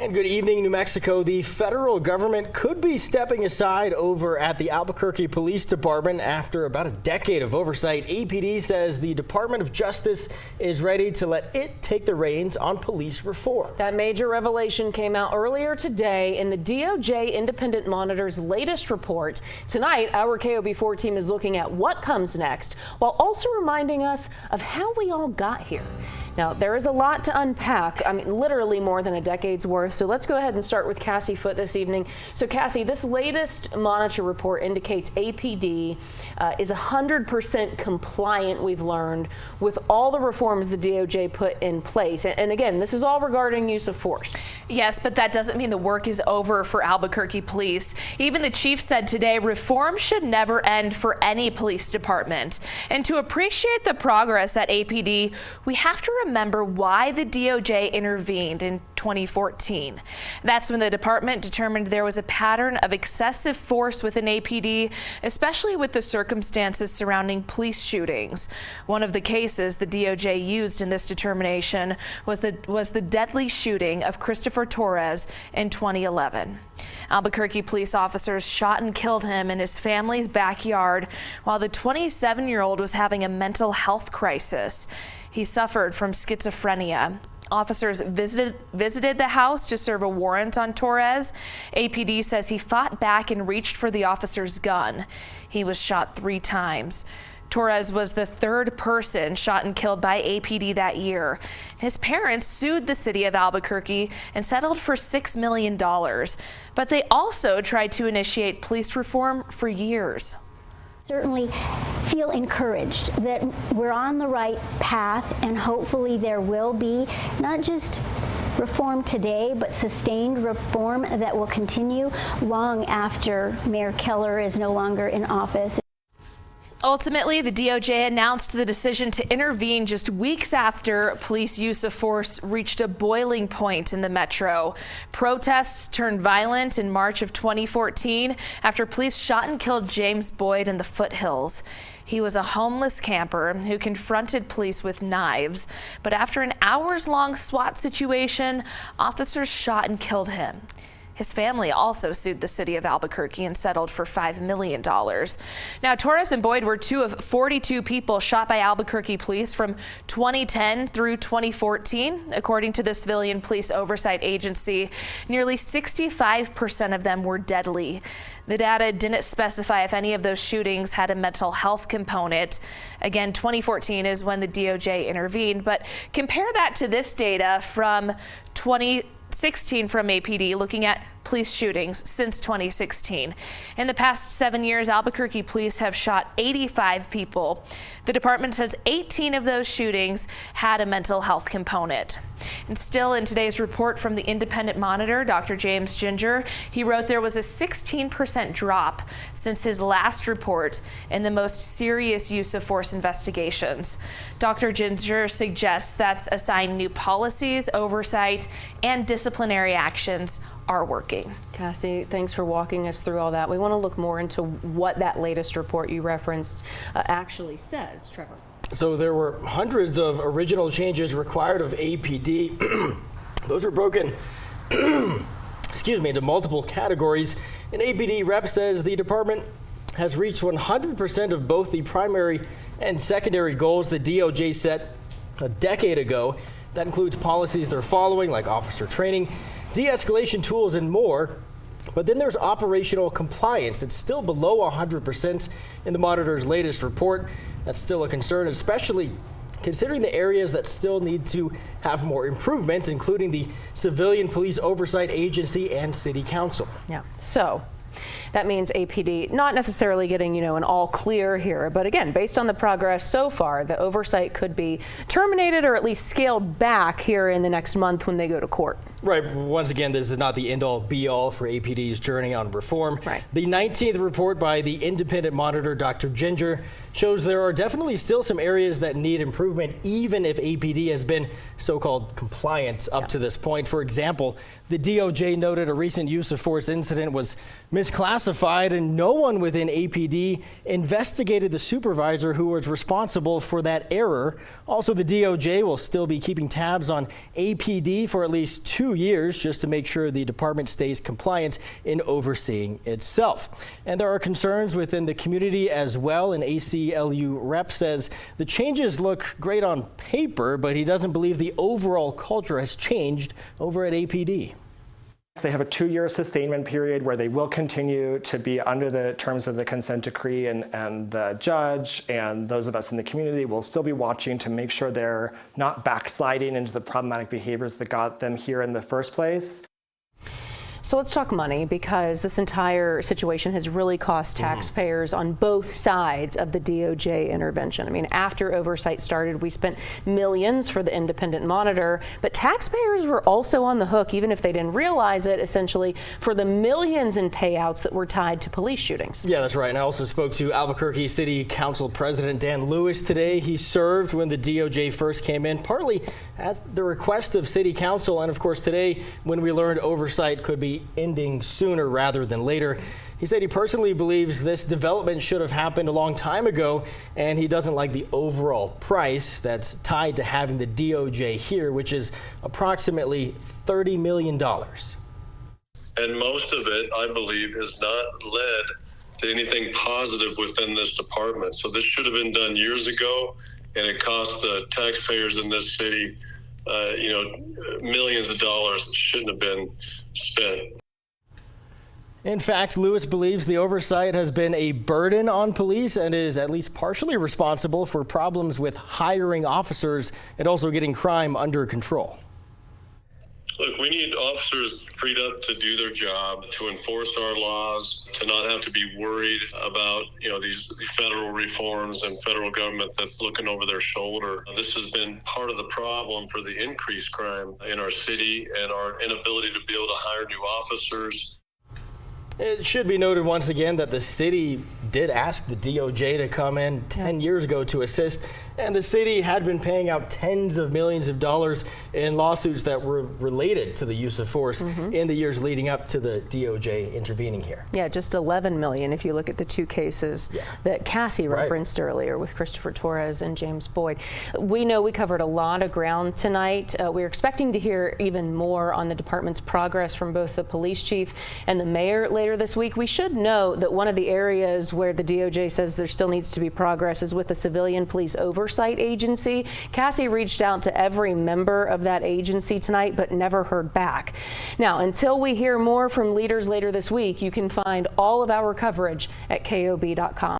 And good evening, New Mexico. The federal government could be stepping aside over at the Albuquerque Police Department after about a decade of oversight. APD says the Department of Justice is ready to let it take the reins on police reform. That major revelation came out earlier today in the DOJ Independent Monitor's latest report. Tonight, our KOB4 team is looking at what comes next, while also reminding us of how we all got here. Now, there is a lot to unpack. I mean, literally more than a decade's worth. So let's go ahead and start with Cassie Foote this evening. So Cassie, this latest monitor report indicates APD is 100% compliant, we've learned, with all the reforms the DOJ put in place. And again, this is all regarding use of force. Yes, but that doesn't mean the work is over for Albuquerque police. Even the chief said today reform should never end for any police department. And to appreciate the progress at APD, we have to remember why the DOJ intervened in 2014. That's when the department determined there was a pattern of excessive force within APD, especially with the circumstances surrounding police shootings. One of the cases the DOJ used in this determination was the deadly shooting of Christopher Torres in 2011. Albuquerque police officers shot and killed him in his family's backyard while the 27-year-old was having a mental health crisis. He suffered from schizophrenia. Officers visited the house to serve a warrant on Torres. APD says he fought back and reached for the officer's gun. He was shot 3 times. Torres was the 3rd person shot and killed by APD that year. His parents sued the city of Albuquerque and settled for $6 million. But they also tried to initiate police reform for years. Certainly feel encouraged that we're on the right path, and hopefully there will be not just reform today, but sustained reform that will continue long after Mayor Keller is no longer in office. Ultimately, the DOJ announced the decision to intervene just weeks after police use of force reached a boiling point in the metro. Protests turned violent in March of 2014 after police shot and killed James Boyd in the foothills. He was a homeless camper who confronted police with knives, but after an hours-long SWAT situation, officers shot and killed him. His family also sued the city of Albuquerque and settled for $5 million. Now, Torres and Boyd were 2 of 42 people shot by Albuquerque police from 2010 through 2014. According to the Civilian Police Oversight Agency, nearly 65% of them were deadly. The data didn't specify if any of those shootings had a mental health component. Again, 2014 is when the DOJ intervened, but compare that to this data from 2016 from APD, looking at police shootings since 2016. In the past 7 years, Albuquerque police have shot 85 people. The department says 18 of those shootings had a mental health component. And still in today's report from the Independent Monitor, Dr. James Ginger, he wrote there was a 16% drop since his last report in the most serious use of force investigations. Dr. Ginger suggests that's a sign new policies, oversight, and disciplinary actions are working. Cassie, thanks for walking us through all that. We want to look more into what that latest report you referenced actually says. Trevor. So there were hundreds of original changes required of APD. Those were broken into multiple categories. An APD rep says the department has reached 100% of both the primary and secondary goals the DOJ set a decade ago. That includes policies they're following, like officer training, de-escalation tools, and more. But then there's operational compliance. It's still below 100% in the Monitor's latest report. That's still a concern, especially considering the areas that still need to have more improvement, including the Civilian Police Oversight Agency and City Council. Yeah. So that means APD not necessarily getting, an all clear here, but again, based on the progress so far, the oversight could be terminated or at least scaled back here in the next month when they go to court. Right. Once again, this is not the end-all, be-all for APD's journey on reform. Right. The 19th report by the Independent Monitor, Dr. Ginger, shows there are definitely still some areas that need improvement, even if APD has been so-called compliant up to this point. For example, the DOJ noted a recent use of force incident was misclassified, and no one within APD investigated the supervisor who was responsible for that error. Also, the DOJ will still be keeping tabs on APD for at least 2 2 years just to make sure the department stays compliant in overseeing itself. And there are concerns within the community as well. An ACLU rep says the changes look great on paper, but he doesn't believe the overall culture has changed over at APD. They have a 2-year sustainment period where they will continue to be under the terms of the consent decree, and the judge and those of us in the community will still be watching to make sure they're not backsliding into the problematic behaviors that got them here in the first place. So let's talk money, because this entire situation has really cost taxpayers on both sides of the DOJ intervention. I mean, after oversight started, we spent millions for the independent monitor, but taxpayers were also on the hook, even if they didn't realize it, essentially, for the millions in payouts that were tied to police shootings. Yeah, that's right. And I also spoke to Albuquerque City Council President Dan Lewis today. He served when the DOJ first came in, partly at the request of City Council. And of course, today, when we learned oversight could be ending sooner rather than later. He said he personally believes this development should have happened a long time ago, and he doesn't like the overall price that's tied to having the DOJ here, which is approximately $30 million. And most of it, I believe, has not led to anything positive within this department. So this should have been done years ago, and it cost the taxpayers in this city, millions of dollars that shouldn't have been spent. In fact, Lewis believes the oversight has been a burden on police and is at least partially responsible for problems with hiring officers and also getting crime under control. Look, we need officers freed up to do their job, to enforce our laws, to not have to be worried about, these federal reforms and federal government that's looking over their shoulder. This has been part of the problem for the increased crime in our city and our inability to be able to hire new officers. It should be noted once again that the city did ask the DOJ to come in 10 years ago to assist, and the city had been paying out tens of millions of dollars in lawsuits that were related to the use of force in the years leading up to the DOJ intervening here. Yeah, just 11 million if you look at the two cases that Cassie referenced earlier with Christopher Torres and James Boyd. We know we covered a lot of ground tonight. We're expecting to hear even more on the department's progress from both the police chief and the mayor later this week. We should know that one of the areas where the DOJ says there still needs to be progress is with the Civilian Police Oversight Agency. Cassie reached out to every member of that agency tonight, but never heard back. Now, until we hear more from leaders later this week, you can find all of our coverage at KOB.com.